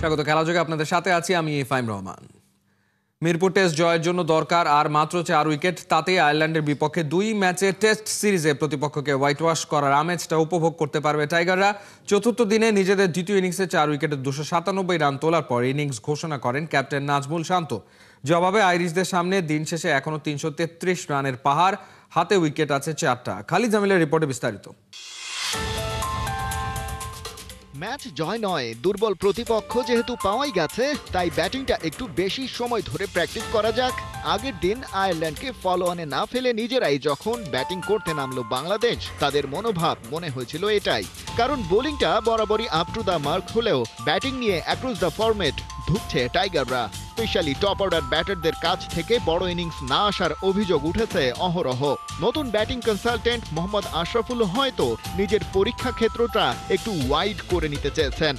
স্বাগত খেলাযোগে আপনাদের সাথে আছি আমি ফাইম রহমান। মিরপুর টেস্ট জয়ের জন্য দরকার আর মাত্র 4 উইকেট, তাতেই আয়ারল্যান্ডের বিপক্ষে 2 ম্যাচে টেস্ট সিরিজে প্রতিপক্ষকে হোয়াইট ওয়াশ করার আমেজটা উপভোগ করতে পারবে টাইগাররা। চতুর্থ দিনে নিজেদের দ্বিতীয় ইনিংসে 4 উইকেটে 297 রান তোলার পর ইনিংস ঘোষণা করেন ক্যাপ্টেন নাজমুল শান্ত। জবাবে আইরিশদের সামনে দিন শেষে এখনো 333 রানের পাহাড়, হাতে উইকেট আছে 4টা। খালিদ জামিলের রিপোর্টে বিস্তারিত। ম্যাচ জয় নয়, দুর্বল প্রতিপক্ষ যেহেতু পাওয়াই গেছে, তাই ব্যাটিংটা একটু বেশি সময় ধরে প্র্যাকটিস করা যাক। আগের দিন আয়ারল্যান্ডকে ফলো অনে না ফেলে নিজেরাই যখন ব্যাটিং করতে নামলো বাংলাদেশ, তাদের মনোভাব মনে হয়েছিল এটাই। কারণ বোলিংটা বরাবরই আপ টু দ্য মার্ক হলেও ব্যাটিং নিয়ে অ্যাক্রস দ্য ফরম্যাট ধুঁকছে টাইগাররা। স্পেশালি টপ অর্ডার ব্যাটারদের কাছ থেকে বড় ইনিংস না আসার অভিযোগ উঠেছে অহরহ। নতুন ব্যাটিং কনসালটেন্ট মোহাম্মদ আশরাফুল হয়তো নিজের পরীক্ষা ক্ষেত্রটা একটু ওয়াইড করে নিতে চেয়েছেন।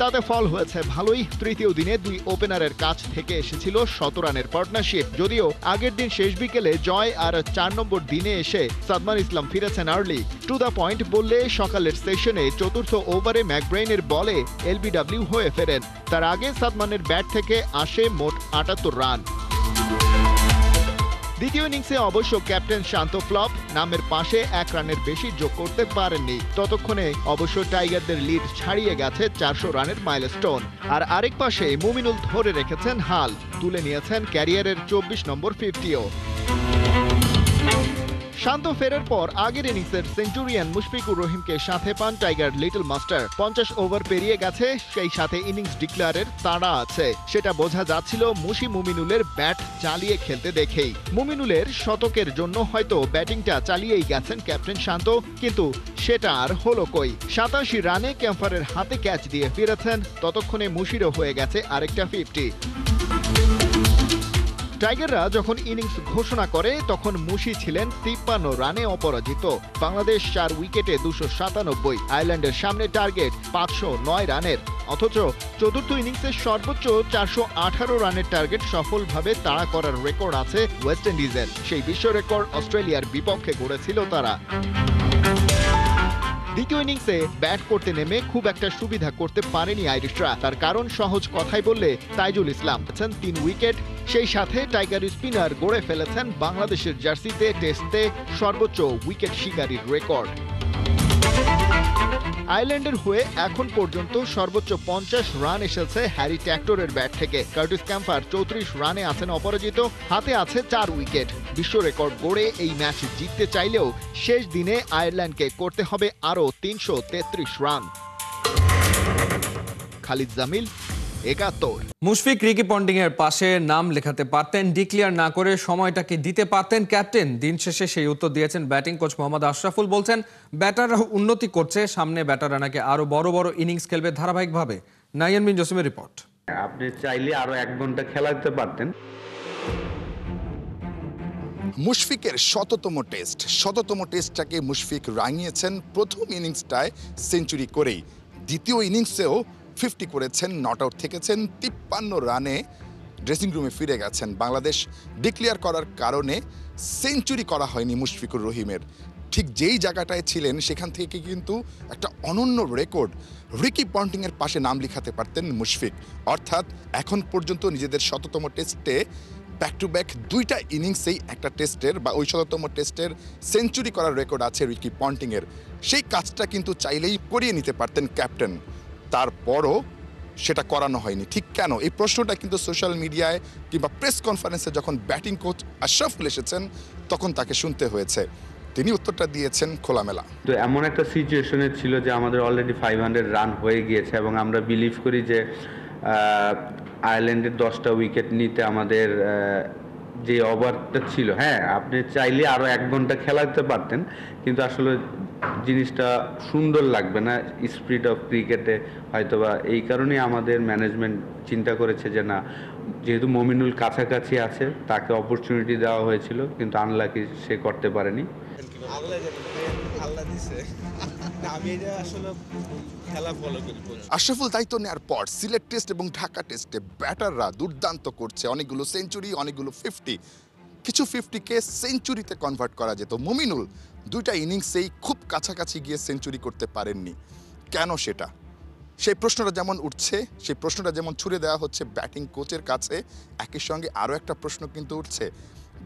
তাতে ফল হয়েছে ভালোই। তৃতীয় দিনে 2 ওপেনারের কাছ থেকে এসেছিল 100 রানের পার্টনারশিপ। যদিও আগের দিন শেষ বিকেলে জয় আর 4 নম্বর দিনে এসে সাদমান ইসলাম ফিরেছেন আর্লি। টু দ্য পয়েন্ট বললে সকালের সেশনে চতুর্থ ওভারে ম্যাকব্রাইনের বলে এলবিডব্লিউ হয়ে ফেরেন। তার আগে সাদমানের ব্যাট থেকে আসে মোট 78 রান। দ্বিতীয় ইনিংসে অবশ্য ক্যাপ্টেন শান্ত ফ্লপ, নামের পাশে 1 রানের বেশি যোগ করতে পারেননি। ততক্ষণে অবশ্য টাইগারদের লিড ছাড়িয়ে গেছে 400 রানের মাইলস্টোন। আর আরেক পাশে মুমিনুল ধরে রেখেছেন হাল, তুলে নিয়েছেন ক্যারিয়ারের 24 নম্বর 50ও। শান্ত ফেরার পর আগের ইনিংসের সেঞ্চুরিয়ান মুশফিকুর রহিমকে সাথে পান টাইগার লিটল মাস্টার। 50 ওভার পেরিয়ে গেছে, সেই সাথে ইনিংস ডিক্লেয়ারের তাড়া আছে। সেটা বোঝা যাচ্ছিল মুমিনুলের ব্যাট চালিয়ে খেলতে দেখেই। মুমিনুলের শতকের জন্য হয়তো ব্যাটিংটা চালিয়েই গেছেন ক্যাপ্টেন শান্ত, কিন্তু সেটা আর হলো কই। 87 রানে ক্যাম্পারের হাতে ক্যাচ দিয়ে ফিরেছেন। ততক্ষণে মুশিরও হয়ে গেছে আরেকটা 50। টাইগাররা যখন ইনিংস ঘোষণা করে তখন মুশি ছিলেন 53 রানে অপরাজিত। বাংলাদেশ 4 উইকেটে 297, আয়ারল্যান্ডের সামনে টার্গেট 509 রানের। অথচ চতুর্থ ইনিংসের সর্বোচ্চ 418 রানের টার্গেট সফলভাবে তাড়া করার রেকর্ড আছে ওয়েস্ট ইন্ডিজের। সেই বিশ্ব রেকর্ড অস্ট্রেলিয়ার বিপক্ষে গড়েছিল তারা। দ্বিতীয় ইনিংসে ব্যাট করতে নেমে খুব একটা সুবিধা করতে পারেনি আইরিশরা। তার কারণ সহজ কথাই বললে তাইজুল ইসলাম 3 উইকেট। সেই সাথে টাইগার স্পিনার গড়ে ফেলেছেন বাংলাদেশের জার্সিতে টেস্টে সর্বোচ্চ উইকেট শিকারীর রেকর্ড। আয়ারল্যান্ডের হয়ে এখন পর্যন্ত সর্বোচ্চ 50 রান এসেছে হ্যারি ট্যাক্টরের ব্যাট থেকে। কার্টিস ক্যাম্পার 34 রানে আছেন অপরাজিত, হাতে আছে 4 উইকেট। বিশ্ব রেকর্ড গড়ে এই ম্যাচ জিততে চাইলেও শেষ দিনে আয়ারল্যান্ডকে করতে হবে আরও 333 run. Khalid Jamil, 71। Mushfiq Ricky Ponting এর পাশে নাম লেখাতে পারতেন, ডিক্লেয়ার না করে সময়টাকে দিতে পারতেন ক্যাপ্টেন। দিন শেষে সেই উত্তর দিয়েছেন ব্যাটিং কোচ মোহাম্মদ আশরাফুল। বলছেন ব্যাটাররা উন্নতি করছে, সামনে ব্যাটাররা নাকি আরো বড় বড় ইনিংস খেলবে ধারাবাহিকভাবে। নাইয়ান বিন জসিমের রিপোর্ট। আপনি চাইলে আরো 1 ঘন্টা খেলাতে পারতেন। মুশফিকের শততম টেস্টটাকে মুশফিক রাঙিয়েছেন প্রথম ইনিংসটায় সেঞ্চুরি করেই। দ্বিতীয় ইনিংসেও 50 করেছেন, নট আউট থেকেছেন। 53 রানে ড্রেসিং রুমে ফিরে গেছেন। বাংলাদেশ ডিক্লেয়ার করার কারণে সেঞ্চুরি করা হয়নি মুশফিকুর রহিমের। ঠিক যেই জায়গাটায় ছিলেন সেখান থেকে কিন্তু একটা অনন্য রেকর্ড, রিকি পন্টিংয়ের পাশে নাম লিখাতে পারতেন মুশফিক। অর্থাৎ এখন পর্যন্ত নিজেদের 100তম টেস্টে ব্যাক টু ব্যাক 2টা ইনিংসেই একটা টেস্টের বা ওই 100তম টেস্টের সেঞ্চুরি করার রেকর্ড আছে রিকি পন্টিংয়ের। সেই কাজটা কিন্তু চাইলেই করিয়ে নিতে পারতেন ক্যাপ্টেন, তারপরও সেটা করানো হয়নি। ঠিক কেন, এই প্রশ্নটা কিন্তু সোশ্যাল মিডিয়ায় কিংবা প্রেস কনফারেন্সে যখন ব্যাটিং কোচ আশরাফুল এসেছেন তখন তাকে শুনতে হয়েছে। তিনি উত্তরটা দিয়েছেন খোলামেলা। তো এমন একটা সিচুয়েশনে ছিল যে আমাদের অলরেডি 500 রান হয়ে গিয়েছে এবং আমরা বিলিভ করি যে আয়ারল্যান্ডের 10টা উইকেট নিতে আমাদের যে ওভারটা ছিল, হ্যাঁ আপনি চাইলে আরো 1 ঘন্টা খেলাতে পারতেন, কিন্তু আসলে জিনিসটা সুন্দর লাগবে না স্পিরিট অফ ক্রিকেটে হয়তোবা। এই কারণেই আমাদের ম্যানেজমেন্ট চিন্তা করেছে যে না, যেহেতু মুমিনুল কাছাকাছি আছে তাকে অপরচুনিটি দেওয়া হয়েছিল, কিন্তু আনলাকি সে করতে পারেনি। আশরাফুল দায়িত্ব নেওয়ার পর সিলেট টেস্ট এবং ঢাকা টেস্টে ব্যাটাররা দুর্দান্ত করছে। অনেকগুলো সেঞ্চুরি, অনেকগুলো 50, কিছু 50কে সেঞ্চুরিতে কনভার্ট করা যেত। মুমিনুল 2টা ইনিংসেই খুব কাছাকাছি গিয়ে সেঞ্চুরি করতে পারেননি। কেন সেটা? সেই প্রশ্নটা যেমন উঠছে, সেই প্রশ্নটা যেমন ছুড়ে দেওয়া হচ্ছে ব্যাটিং কোচের কাছে, একই সঙ্গে আরও একটা প্রশ্ন কিন্তু উঠছে,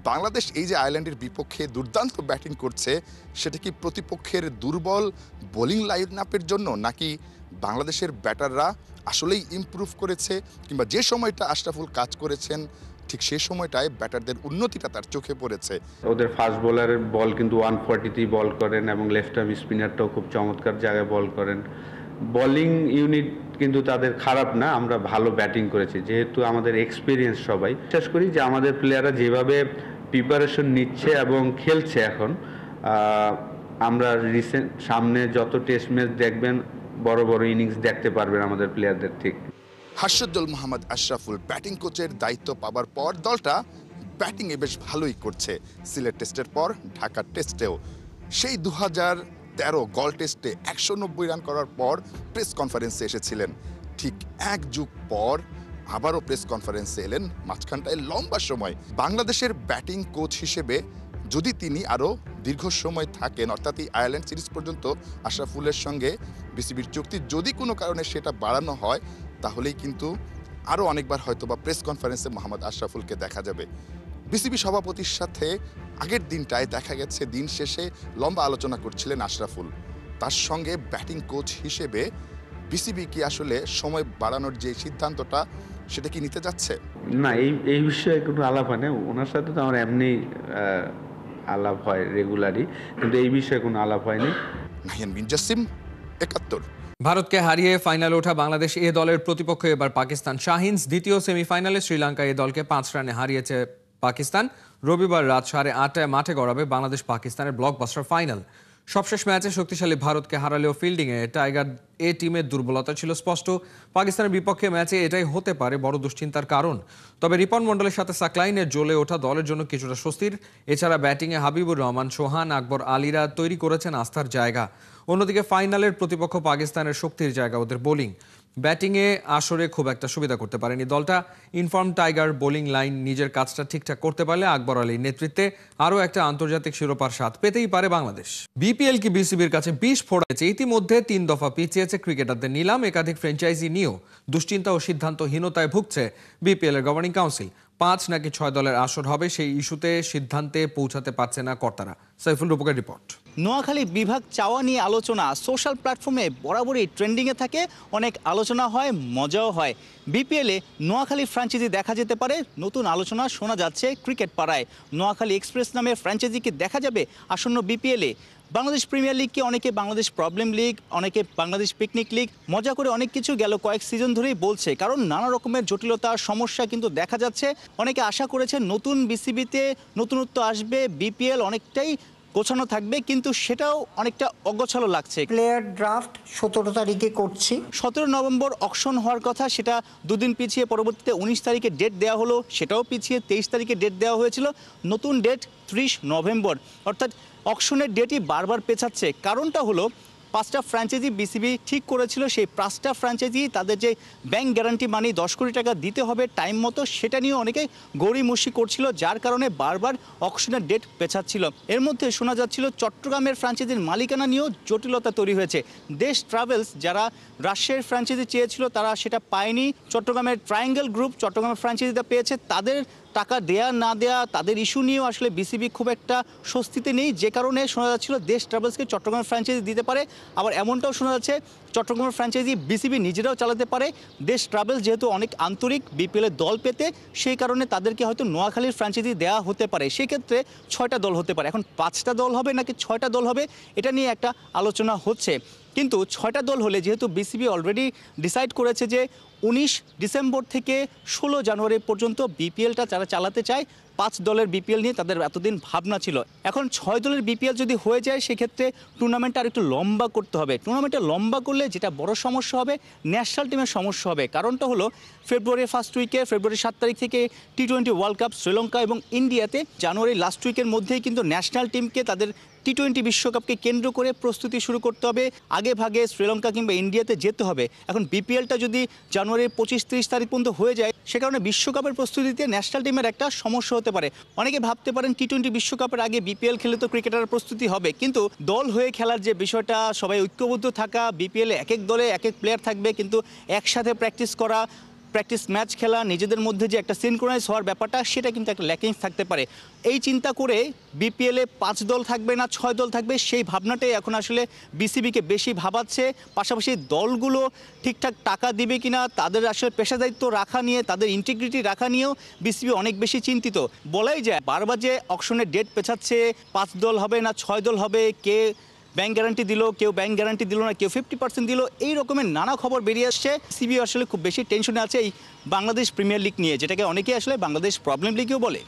বাংলাদেশ এই যে আয়ারল্যান্ডের বিপক্ষে দুর্দান্ত ব্যাটিং করছে, সেটা কি প্রতিপক্ষের দুর্বল বোলিং লাইন আপের জন্য, নাকি বাংলাদেশের ব্যাটাররা আসলেই ইমপ্রুভ করেছে, কিংবা যে সময়টা আশরাফুল কাজ করেছেন ঠিক সেই সময়টায় ব্যাটারদের উন্নতিটা তার চোখে পড়েছে? ওদের ফাস্ট বোলারের বল কিন্তু 140তেই বল করেন এবং লেফট আর্ম স্পিনারটাও খুব চমৎকার জায়গায় বল করেন। বোলিং ইউনিট কিন্তু তাদের খারাপ না, আমরা ভালো ব্যাটিং করেছি যেহেতু আমাদের এক্সপিরিয়েন্স সবাই। বিশ্বাস করি যে আমাদের প্লেয়াররা যেভাবে প্রিপারেশন নিচ্ছে এবং খেলছে এখন, আমরা রিসেন্ট সামনে যত টেস্ট ম্যাচ দেখবেন বড় বড় ইনিংস দেখতে পারবেন আমাদের প্লেয়ারদের ঠিক। হার্ষজ্জ্বল মোহাম্মদ আশরাফুল ব্যাটিং কোচের দায়িত্ব পাওয়ার পর দলটা ব্যাটিংয়ে বেশ ভালোই করছে। সিলেট টেস্টের পর ঢাকা টেস্টেও সেই 2013 গল টেস্টে 190 রান করার পর প্রেস কনফারেন্সে এসেছিলেন। ঠিক এক যুগ পর আবারও প্রেস কনফারেন্সে এলেন, মাঝখানটায় লম্বা সময়। বাংলাদেশের ব্যাটিং কোচ হিসেবে যদি তিনি আরও দীর্ঘ সময় থাকেন, অর্থাৎ এই আয়ারল্যান্ড সিরিজ পর্যন্ত আশরাফুলের সঙ্গে বিসিবির চুক্তি যদি কোনো কারণে সেটা বাড়ানো হয়, তাহলেই কিন্তু আরও অনেকবার হয়তো বা প্রেস কনফারেন্সে মোহাম্মদ আশরাফুলকে দেখা যাবে। বিসিবি সভাপতির সাথে আগের দিনটায় দেখা গেছে দিন শেষে লম্বা আলোচনা করছিলেন আশরাফুল। তার সঙ্গে ব্যাটিং কোচ হিসেবে বিসিবি কি আসলে সময় বাড়ানোর যে সিদ্ধান্তটা সেটা কি নিতে যাচ্ছে? না, এই বিষয়ে কোনো আলাপ হয় না। ওনার সাথে তো আমার এমনি আলাপ হয় রেগুলারই, কিন্তু এই বিষয়ে কোনো আলাপ হয়নি। নাহিয়ান বিন জাসিম, ৭১। ভারতকে হারিয়ে ফাইনালে ওঠা বাংলাদেশ এ দলের প্রতিপক্ষ এবার পাকিস্তান শাহিনস। দ্বিতীয় সেমিফাইনালে শ্রীলঙ্কা এ দলকে 5 রানে হারিয়েছে পাকিস্তান। রবিবার রাত 8:30টায় মাঠে গড়াবে বাংলাদেশ পাকিস্তানের ব্লকবাস্টার ফাইনাল। সবশেষ ম্যাচে শক্তিশালী ভারতকে হারালেও ফিল্ডিংয়ে টাইগার এ টিমের দুর্বলতা ছিল স্পষ্ট। পাকিস্তানের বিপক্ষে ম্যাচে এটাই হতে পারে বড় দুশ্চিন্তার কারণ। তবে রিপন মন্ডলের সাথে সাকলাইনের জ্বলে ওঠা দলের জন্য কিছুটা স্বস্তির। এছাড়া ব্যাটিংয়ে হাবিবুর রহমান, সোহান, আকবর আলীরা তৈরি করেছেন আস্থার জায়গা। অন্যদিকে ফাইনালের প্রতিপক্ষ পাকিস্তানের শক্তির জায়গা ওদের বোলিং। ব্যাটিংয়ে আসরে খুব একটা সুবিধা করতে পারেনি দলটা। ইনফর্ম টাইগার বোলিং লাইন নিজের কাজটা ঠিকঠাক করতে পারলে আকবর আলীর নেতৃত্বে আরও একটা আন্তর্জাতিক শিরোপার স্বাদ পেতেই পারে বাংলাদেশ। বিপিএল কি বিসিবির কাছে বিষ ফোড়াচ্ছে? ইতিমধ্যে 3 দফা পিছিয়েছে ক্রিকেটারদের নিলাম। একাধিক ফ্র্যাঞ্চাইজি নিয়েও দুশ্চিন্তা ও সিদ্ধান্তহীনতায় ভুগছে বিপিএল এর গভর্নিং কাউন্সিল। 5 নাকি 6 দলের আসর হবে সেই ইস্যুতে সিদ্ধান্তে পৌঁছাতে পারছে না কর্তারা। সাইফুল রূপকের রিপোর্ট। নোয়াখালী বিভাগ চাওয়া নিয়ে আলোচনা সোশ্যাল প্ল্যাটফর্মে বরাবরই ট্রেন্ডিংয়ে থাকে, অনেক আলোচনা হয়, মজাও হয়। বিপিএলে নোয়াখালী ফ্র্যাঞ্চাইজি দেখা যেতে পারে, নতুন আলোচনা শোনা যাচ্ছে ক্রিকেট পাড়ায়। নোয়াখালী এক্সপ্রেস নামে ফ্র্যাঞ্চাইজিকে দেখা যাবে আসন্ন বিপিএলে। বাংলাদেশ প্রিমিয়ার লিগকে অনেকে বাংলাদেশ প্রবলেম লিগ, অনেকে বাংলাদেশ পিকনিক লিগ, মজা করে অনেক কিছু গেল কয়েক সিজন ধরেই বলছে, কারণ নানা রকমের জটিলতা সমস্যা কিন্তু দেখা যাচ্ছে। অনেকে আশা করেছে নতুন বিসিবিতে নতুনত্ব আসবে, বিপিএল অনেকটাই গোছানো থাকবে, কিন্তু সেটাও অনেকটা অগোছালো লাগছে। প্লেয়ার ড্রাফট 17 তারিখে করছি। 17 নভেম্বর অকশন হওয়ার কথা, সেটা দুদিন পিছিয়ে পরবর্তীতে 19 তারিখে ডেট দেওয়া হলো, সেটাও পিছিয়ে 23 তারিখে ডেট দেওয়া হয়েছিল। নতুন ডেট 30 নভেম্বর, অর্থাৎ অকশনের ডেটই বারবার পেছাচ্ছে। কারণটা হলো 5টা ফ্র্যাঞ্চাইজি বিসিবি ঠিক করেছিল, সেই 5টা ফ্র্যাঞ্চাইজি তাদের যে ব্যাংক গ্যারান্টি মানি 10 কোটি টাকা দিতে হবে টাইম মতো, সেটা নিয়ে অনেকে গড়িমসি করছিল, যার কারণে বারবার অকশনের ডেট পেছাচ্ছিল। এর মধ্যে শোনা যাচ্ছিল চট্টগ্রামের ফ্র্যাঞ্চাইজির মালিকানা নিয়েও জটিলতা তৈরি হয়েছে। দেশ ট্রাভেলস যারা রাজশাহীর ফ্র্যাঞ্চাইজি চেয়েছিল তারা সেটা পায়নি। চট্টগ্রামের ট্রায়াঙ্গেল গ্রুপ চট্টগ্রামের ফ্র্যাঞ্চাইজিটা পেয়েছে। তাদের টাকা দেয়া না দেয়া, তাদের ইস্যু নিয়েও আসলে বিসিবি খুব একটা স্বস্তিতে নেই, যে কারণে শোনা যাচ্ছিল দেশ ট্রাভেলসকে চট্টগ্রামের ফ্র্যাঞ্চাইজি দিতে পারে। আবার এমনটাও শোনা যাচ্ছে চট্টগ্রামের ফ্র্যাঞ্চাইজি বিসিবি নিজেরাও চালাতে পারে। দেশ ট্রাভেলস যেহেতু অনেক আন্তরিক বিপিএলের দল পেতে, সেই কারণে তাদেরকে হয়তো নোয়াখালীর ফ্র্যাঞ্চাইজি দেওয়া হতে পারে। সেক্ষেত্রে 6টা দল হতে পারে। এখন 5টা দল হবে নাকি 6টা দল হবে, এটা নিয়ে একটা আলোচনা হচ্ছে। কিন্তু 6টা দল হলে, যেহেতু বিসিবি অলরেডি ডিসাইড করেছে যে 19 ডিসেম্বর থেকে 16 জানুয়ারি পর্যন্ত বিপিএলটা যারা চালাতে চায়, 5 দলের বিপিএল নিয়ে তাদের এতদিন ভাবনা ছিল। এখন 6 দলের বিপিএল যদি হয়ে যায়, সেক্ষেত্রে টুর্নামেন্টটা আর একটু লম্বা করতে হবে। টুর্নামেন্টটা লম্বা করলে যেটা বড় সমস্যা হবে, ন্যাশনাল টিমের সমস্যা হবে। কারণটা হলো ফেব্রুয়ারির ফার্স্ট উইকে, ফেব্রুয়ারি 7 তারিখ থেকে টি-20 ওয়ার্ল্ড কাপ শ্রীলঙ্কা এবং ইন্ডিয়াতে, জানুয়ারি লাস্ট উইকের মধ্যেই কিন্তু ন্যাশনাল টিমকে তাদের টি-20 বিশ্বকাপকে কেন্দ্র করে প্রস্তুতি শুরু করতে হবে। আগে ভাগে শ্রীলঙ্কা কিংবা ইন্ডিয়াতে যেতে হবে। এখন বিপিএলটা যদি জানুয়ারির 25-30 তারিখ পর্যন্ত হয়ে যায়, সে কারণে বিশ্বকাপের প্রস্তুতিতে ন্যাশনাল টিমের একটা সমস্যা হতে পারে। অনেকে ভাবতে পারেন টি-20 বিশ্বকাপের আগে বিপিএল খেলে তো ক্রিকেটার প্রস্তুতি হবে, কিন্তু দল হয়ে খেলার যে বিষয়টা, সবাই ঐক্যবদ্ধ থাকা, বিপিএলে এক এক দলে এক এক প্লেয়ার থাকবে, কিন্তু একসাথে প্র্যাকটিস করা, প্র্যাকটিস ম্যাচ খেলা, নিজেদের মধ্যে যে একটা সিনক্রোনাইজ হওয়ার ব্যাপারটা, সেটা কিন্তু একটা ল্যাকিংস থাকতে পারে। এই চিন্তা করে বিপিএলে 5 দল থাকবে না 6 দল থাকবে, সেই ভাবনাটাই এখন আসলে বিসিবিকে বেশি ভাবাচ্ছে। পাশাপাশি দলগুলো ঠিকঠাক টাকা দিবে কিনা, তাদের আসলে পেশাদারিত্ব রাখা নিয়ে, তাদের ইন্টিগ্রিটি রাখা নিয়েও বিসিবি অনেক বেশি চিন্তিত। বলাই যায় বারবার যে অকশনের ডেট পেছাচ্ছে, 5 দল হবে না 6 দল হবে, কে ব্যাংক গ্যারান্টি দিল, কেউ ব্যাংক গ্যারান্টি দিল না, কেউ 50% দিল, এই রকমের নানা খবর বেরিয়ে আসছে। সিবি আসলে খুব বেশি টেনশনে আছে এই বাংলাদেশ প্রিমিয়ার লিগ নিয়ে, যেটাকে অনেকে আসলে বাংলাদেশ প্রবলেম লিগও বলে।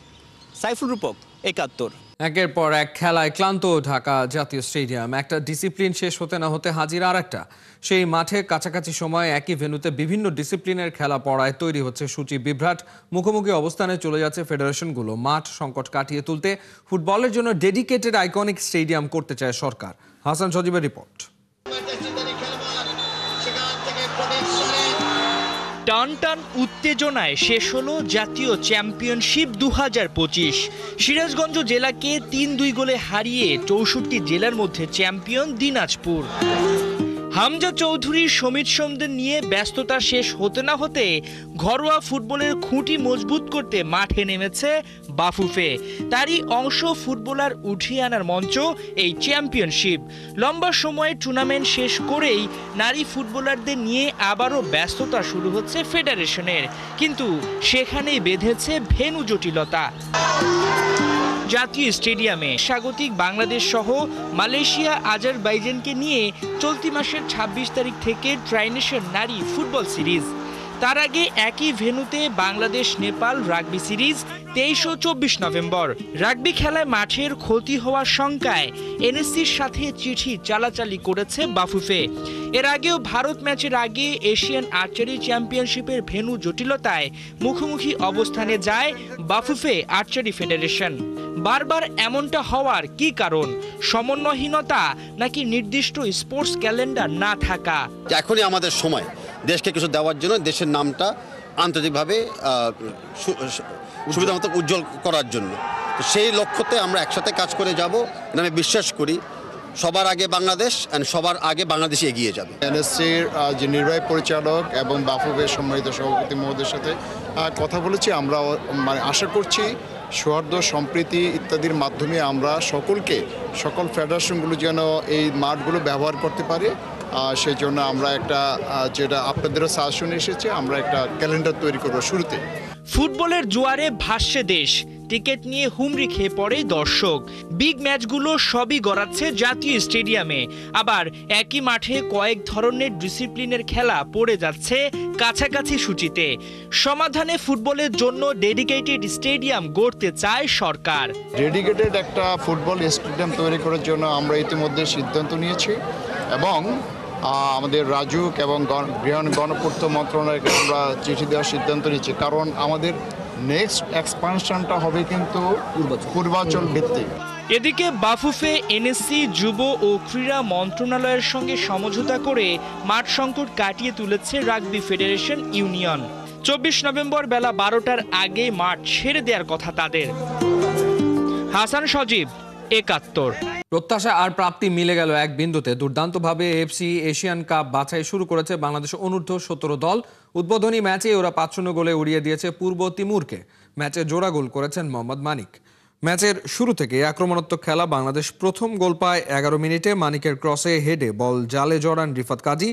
সাইফুল রূপক, 71। একের পর এক খেলায় ক্লান্ত ঢাকা জাতীয় স্টেডিয়াম। একটা ডিসিপ্লিন শেষ হতে না হতে হাজির আর একটা। সেই মাঠে কাছাকাছি সময়ে একই ভেন্যুতে বিভিন্ন ডিসিপ্লিনের খেলা পড়ায় তৈরি হচ্ছে সূচি বিভ্রাট। মুখোমুখি অবস্থানে চলে যাচ্ছে ফেডারেশনগুলো। মাঠ সংকট কাটিয়ে তুলতে ফুটবলের জন্য ডেডিকেটেড আইকনিক স্টেডিয়াম করতে চায় সরকার। হাসান সজীবের রিপোর্ট। টান টান উত্তেজনায় শেষ হলো জাতীয় চ্যাম্পিয়নশিপ 2025। সিরাজগঞ্জ জেলাকে 3-2 গোলে হারিয়ে 64 জেলার মধ্যে চ্যাম্পিয়ন দিনাজপুর। হামজা চৌধুরী, সমিত সোমদের নিয়ে ব্যস্ততা শেষ হতে না হতে ঘরোয়া ফুটবলের খুঁটি মজবুত করতে মাঠে নেমেছে বাফুফে। তারই অংশ ফুটবলার উঠিয়ে আনার মঞ্চ এই চ্যাম্পিয়নশিপ। লম্বা সময়ে টুর্নামেন্ট শেষ করেই নারী ফুটবলারদের নিয়ে আবারও ব্যস্ততা শুরু হচ্ছে ফেডারেশনের, কিন্তু সেখানেই বেঁধেছে ভেন্যু জটিলতা। জাতীয় স্টেডিয়ামে স্বাগতিক বাংলাদেশ সহ মালয়েশিয়া, আজারবাইজানকে নিয়ে চলতি মাসের 26 তারিখ থেকে ট্রাইনেশন নারী ফুটবল সিরিজ। তার আগে একই ভেন্যুতে বাংলাদেশ নেপাল রাগবি সিরিজ 23 ও 24 নভেম্বর। রাগবি খেলায় মাঠের ক্ষতি হওয়ার শঙ্কায় এনএসসির সাথে চিঠি চালাচালি করেছে বাফুফে। এর আগেও ভারত ম্যাচের আগে এশিয়ান আর্চারি চ্যাম্পিয়নশিপের ভেন্যু জটিলতায় মুখোমুখি অবস্থানে যায় বাফুফে আর্চারি ফেডারেশন। বারবার এমনটা হওয়ার কি কারণ? সমন্বয়হীনতা নাকি নির্দিষ্ট স্পোর্টস ক্যালেন্ডার না থাকা? এখনই আমাদের সময় দেশকে কিছু দেওয়ার জন্য, দেশের নামটা আন্তর্জাতিকভাবে সুবিধা মতো উজ্জ্বল করার জন্য। তো সেই লক্ষ্যতে আমরা একসাথে কাজ করে যাব। আমি বিশ্বাস করি সবার আগে বাংলাদেশ, সবার আগে বাংলাদেশ এগিয়ে যাবে। এনএসসির যে নির্বাহী পরিচালক এবং বাফুফের সম্মানিত সভাপতি মহোদয়ের সাথে কথা বলেছি। আমরা মানে আশা করছি সৌহার্দ্য, সম্প্রীতি ইত্যাদির মাধ্যমে আমরা সকল ফেডারেশনগুলো যেন এই মাঠগুলো ব্যবহার করতে পারে। সেই জন্য আমরা একটা যেটা আপনাদেরও সাজেশন এসেছে, আমরা একটা ক্যালেন্ডার তৈরি করব শুরুতে। ফুটবলের জোয়ারে ভাসছে দেশ, টিকিট নিয়ে হুমড়ি খেয়ে পড়ে দর্শক। বিগ ম্যাচগুলো সবই গড়াচ্ছে জাতীয় স্টেডিয়ামে, আবার একই মাঠে কয়েক ধরনের ডিসিপ্লিনের খেলা পড়ে যাচ্ছে কাছাকাছি সূচিতে। সমাধানে ফুটবলের জন্য ডেডিকেটেড স্টেডিয়াম গড়তে চায় সরকার। ডেডিকেটেড একটা ফুটবল স্টেডিয়াম তৈরি করার জন্য আমরা ইতিমধ্যে সিদ্ধান্ত নিয়েছি এবং আমাদের রাজুক এবং গণপূর্ত মন্ত্রণালয়কে আমরা চিঠি দেওয়ার সিদ্ধান্ত নিচ্ছি, কারণ আমাদের নেক্সট এক্সপানশনটা হবে কিন্তু পূর্বাঞ্চল ভিত্তিক। এদিকে বাফুফে এনএসসি, যুব ও ক্রীড়া মন্ত্রণালয়ের সঙ্গে সমঝোতা করে মাঠ সংকট কাটিয়ে তুলেছে রাগবি ফেডারেশন ইউনিয়ন। 24 নভেম্বর বেলা 12টার আগে মাঠ ছেড়ে দেওয়ার কথা তাদের। হাসান সজীব, 71। প্রত্যাশা আর প্রাপ্তি মিলে গেল এক বিন্দুতে। দুর্দান্তভাবে এএফসি এশিয়ান কাপ বাছাই শুরু করেছে বাংলাদেশ অনূর্ধ্ব 17 দল। উদ্বোধনী ম্যাচে ওরা 5-0 গোলে উড়িয়ে দিয়েছে পূর্ব তিমুরকে। ম্যাচে জোড়া গোল করেছেন মোহাম্মদ মানিক। ম্যাচের শুরু থেকে আক্রমণাত্মক খেলা। বাংলাদেশ প্রথম গোল পায় 11 মিনিটে। মানিকের ক্রসে হেডে বল জালে জড়ান রিফাত কাজী।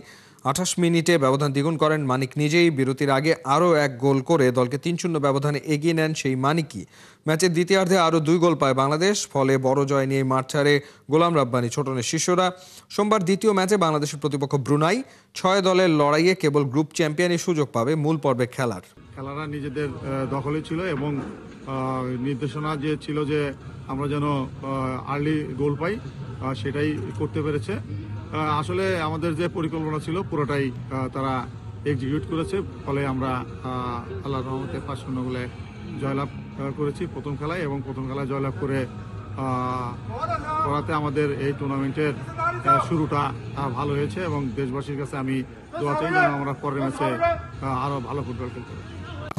28 মিনিটে ব্যবধান দ্বিগুণ করেন মানিক নিজেই। বিরতির আগে আরও এক গোল করে দলকে 3-0 ব্যবধানে এগিয়ে নেন সেই মানিকই। ম্যাচের দ্বিতীয়ার্ধে আরও 2 গোল পায় বাংলাদেশ। ফলে বড় জয় নিয়ে মাঠ ছাড়ে গোলাম রাব্বানী ছোটনের শিষ্যরা। সোমবার দ্বিতীয় ম্যাচে বাংলাদেশের প্রতিপক্ষ ব্রুনাই। 6 দলের লড়াইয়ে কেবল গ্রুপ চ্যাম্পিয়নের সুযোগ পাবে মূল পর্বে খেলার। খেলাটা নিজেদের দখলে ছিল এবং নির্দেশনা যে ছিল যে আমরা যেন আর্লি গোল পাই, সেটাই করতে পেরেছে। আসলে আমাদের যে পরিকল্পনা ছিল পুরোটাই তারা এক্সিকিউট করেছে। ফলে আমরা আল্লাহর রহমতে 5-0 গোলে জয়লাভ করেছি প্রথম খেলায়, এবং প্রথম খেলায় জয়লাভ করাতে আমাদের এই টুর্নামেন্টের শুরুটা ভালো হয়েছে। এবং দেশবাসীর কাছে আমি দোয়া চাই যেন আমরা পরের ম্যাচে আরও ভালো ফুটবল খেলতে পারি।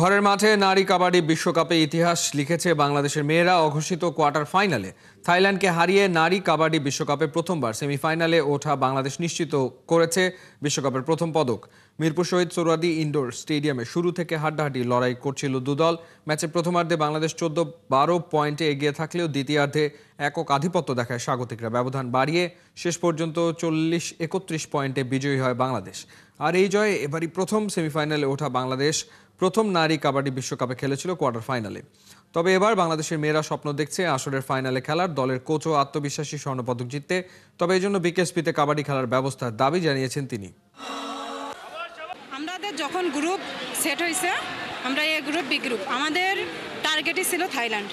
ঘরের মাঠে নারী কাবাডি বিশ্বকাপে ইতিহাস লিখেছে বাংলাদেশের মেয়েরা। অঘোষিত কোয়ার্টার ফাইনালে থাইল্যান্ডকে হারিয়ে নারী কাবাডি বিশ্বকাপে প্রথমবার সেমিফাইনালে ওঠা বাংলাদেশ নিশ্চিত করেছে বিশ্বকাপের প্রথম পদক। মিরপুর শহীদ সোহরাওয়ার্দী ইনডোর স্টেডিয়ামে শুরু থেকে হাড্ডাহাড্ডি লড়াই করছিল দুদল। ম্যাচের প্রথমার্ধে বাংলাদেশ 14-12 পয়েন্টে এগিয়ে থাকলেও দ্বিতীয়ার্ধে একক আধিপত্য দেখায় স্বাগতিকরা। ব্যবধান বাড়িয়ে শেষ পর্যন্ত 40-31 পয়েন্টে বিজয়ী হয় বাংলাদেশ। আর এই জয়ে এবারই প্রথম সেমিফাইনালে ওঠা বাংলাদেশ প্রথম নারী কাবাডি বিশ্বকাপে খেলেছিল কোয়ার্টার ফাইনালে। তবে এবার বাংলাদেশের মেয়েরা স্বপ্ন দেখছে আসরের ফাইনালে খেলার। দলের কোচও আত্মবিশ্বাসী স্বর্ণপদক জিততে। তবে এই জন্য বিকেএসপিতে কাবাডি খেলার ব্যবস্থার দাবি জানিয়েছেন তিনি। আমাদের যখন গ্রুপ সেট হয়েছে, আমরা এ গ্রুপ বি গ্রুপ, আমাদের টার্গেটই ছিল থাইল্যান্ড।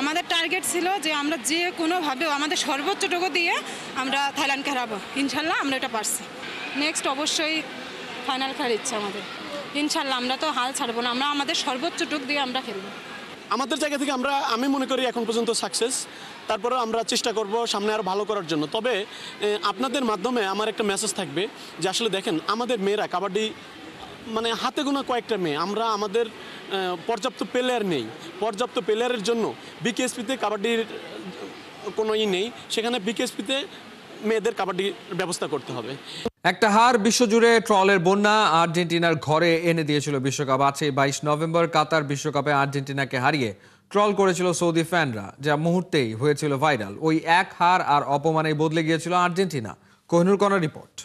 আমাদের টার্গেট ছিল যে আমরা যে কোনোভাবেও আমাদের সর্বোচ্চটুকু দিয়ে আমরা থাইল্যান্ডকে হারাবো। ইনশাল্লাহ আমরা এটা পারছি। নেক্সট অবশ্যই ফাইনাল খেলার ইচ্ছা আমাদের। ইনশাল্লাহ আমরা তো হাল ছাড়বো না, আমরা আমাদের সর্বোচ্চটুক দিয়ে আমরা খেলবো। আমাদের জায়গা থেকে আমি মনে করি এখন পর্যন্ত সাকসেস। তারপরেও আমরা চেষ্টা করব সামনে আরও ভালো করার জন্য। তবে আপনাদের মাধ্যমে আমার একটা মেসেজ থাকবে যে আসলে দেখেন আমাদের মেয়েরা কাবাডি মানে হাতে গোনা কয়েকটা মেয়ে, আমাদের পর্যাপ্ত প্লেয়ার নেই। পর্যাপ্ত প্লেয়ারের জন্য বিকেএসপিতে কাবাডির কোনো নেই, সেখানে বিকেএসপিতে মেয়েদের কাবাডির ব্যবস্থা করতে হবে। একটা হার বিশ্বজুড়ে ট্রলের বন্যা আর্জেন্টিনার ঘরে এনে দিয়েছিল বিশ্বকাপ। আছে 22 নভেম্বর কাতার বিশ্বকাপে আর্জেন্টিনাকে হারিয়ে ট্রল করেছিল সৌদি ফ্যানরা, যা মুহূর্তেই হয়েছিল ভাইরাল। ওই এক হার আর অপমানে বদলে গিয়েছিল আর্জেন্টিনা। কোহিনুর কণার report.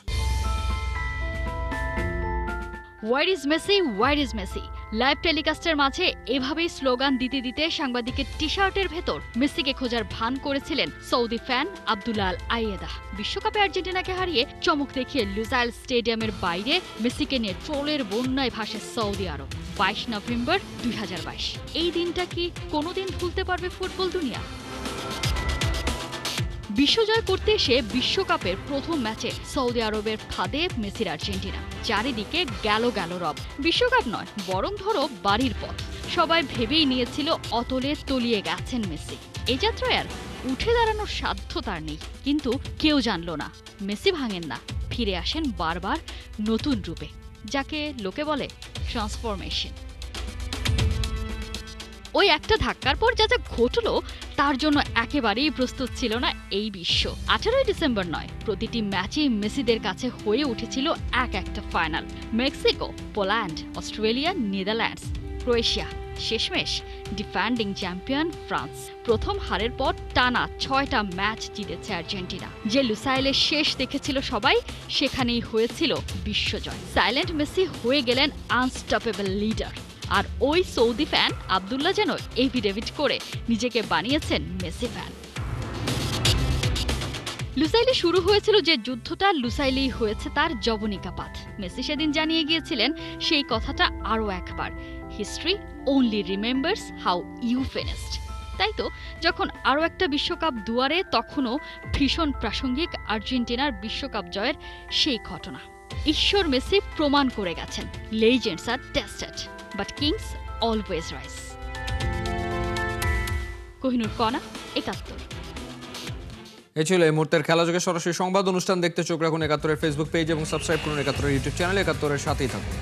Where is Messi, where is Messi live টেলিকাস্টের মাঝে এভাবেই স্লোগান দিতে দিতে সাংবাদিকের টি শার্টের ভেতর মেসিকে খোঁজার ভান করেছিলেন সৌদি ফ্যান আব্দুল্লাহ আল আইয়েদা। বিশ্বকাপে আর্জেন্টিনাকে হারিয়ে চমক দেখিয়ে লুসাইল স্টেডিয়ামের বাইরে মেসিকে নিয়ে ট্রোলের বন্যায় ভাসে সৌদি আরব। 22 নভেম্বর 2022। এই দিনটা কি কোনোদিন ভুলতে পারবে ফুটবল দুনিয়া? বিশ্বজয় করতে এসে বিশ্বকাপের প্রথম ম্যাচে সৌদি আরবের ফাঁদে মেসির আর্জেন্টিনা। চারিদিকে গেল রব। বিশ্বকাপ নয়, বরং ধরো বাড়ির পথ। সবাই ভেবেই নিয়েছিল অতলে তলিয়ে গেছেন মেসি। এই যাত্রায় আর উঠে দাঁড়ানোর সাধ্য তার নেই। কিন্তু কেউ জানলো না মেসি ভাঙেন না, ফিরে আসেন বারবার নতুন রূপে, যাকে লোকে বলে ট্রান্সফরমেশন। ওই একটা ধাক্কার পর যা ঘটলো তার জন্য একেবারেই প্রস্তুত ছিল না এই বিশ্ব। 18 ডিসেম্বর নয়, প্রতিটি ম্যাচেই মেসিদের কাছে হয়ে উঠেছিল একটা final. Mexico, Poland, Australia, Netherlands, Croatia, শেষমেশ ডিফেন্ডিং চ্যাম্পিয়ন ফ্রান্স। প্রথম হারের পর টানা 6টা ম্যাচ জিতেছে আর্জেন্টিনা। যে লুসাইলে শেষ দেখেছিল সবাই, সেখানেই হয়েছিল বিশ্বজয়। সাইলেন্ট মেসি হয়ে গেলেন আনস্টপেবল লিডার। আর ওই সৌদি ফ্যান আব্দুল্লাহ যেন এফিডেভিট করে নিজেকে বানিয়েছেন মেসি ফ্যান। লুসাইলে শুরু হয়েছিল যে যুদ্ধটা, লুসাইলেই হয়েছে তার যবনিকাপাত। মেসি সেদিন জানিয়ে গিয়েছিলেন সেই কথাটা আরও একবার, history only remembers how you finished. তাই তো যখন আরও একটা বিশ্বকাপ দুয়ারে, তখনও ভীষণ প্রাসঙ্গিক আর্জেন্টিনার বিশ্বকাপ জয়ের সেই ঘটনা। ঈশ্বর মেসি প্রমাণ করে গেছেন, legends are tested but kings always rise. Kohinoor Kona, 71। এই ছিল এই মুহূর্তের খেলাযোগে সরাসরি সংবাদ অনুষ্ঠান দেখতে চোখ রাখুন 71-এর ফেসবুক পেজ এবং সাবস্ক্রাইব করুন 71-এর ইউটিউব চ্যানেল। 71-এর সাথেই থাকুন।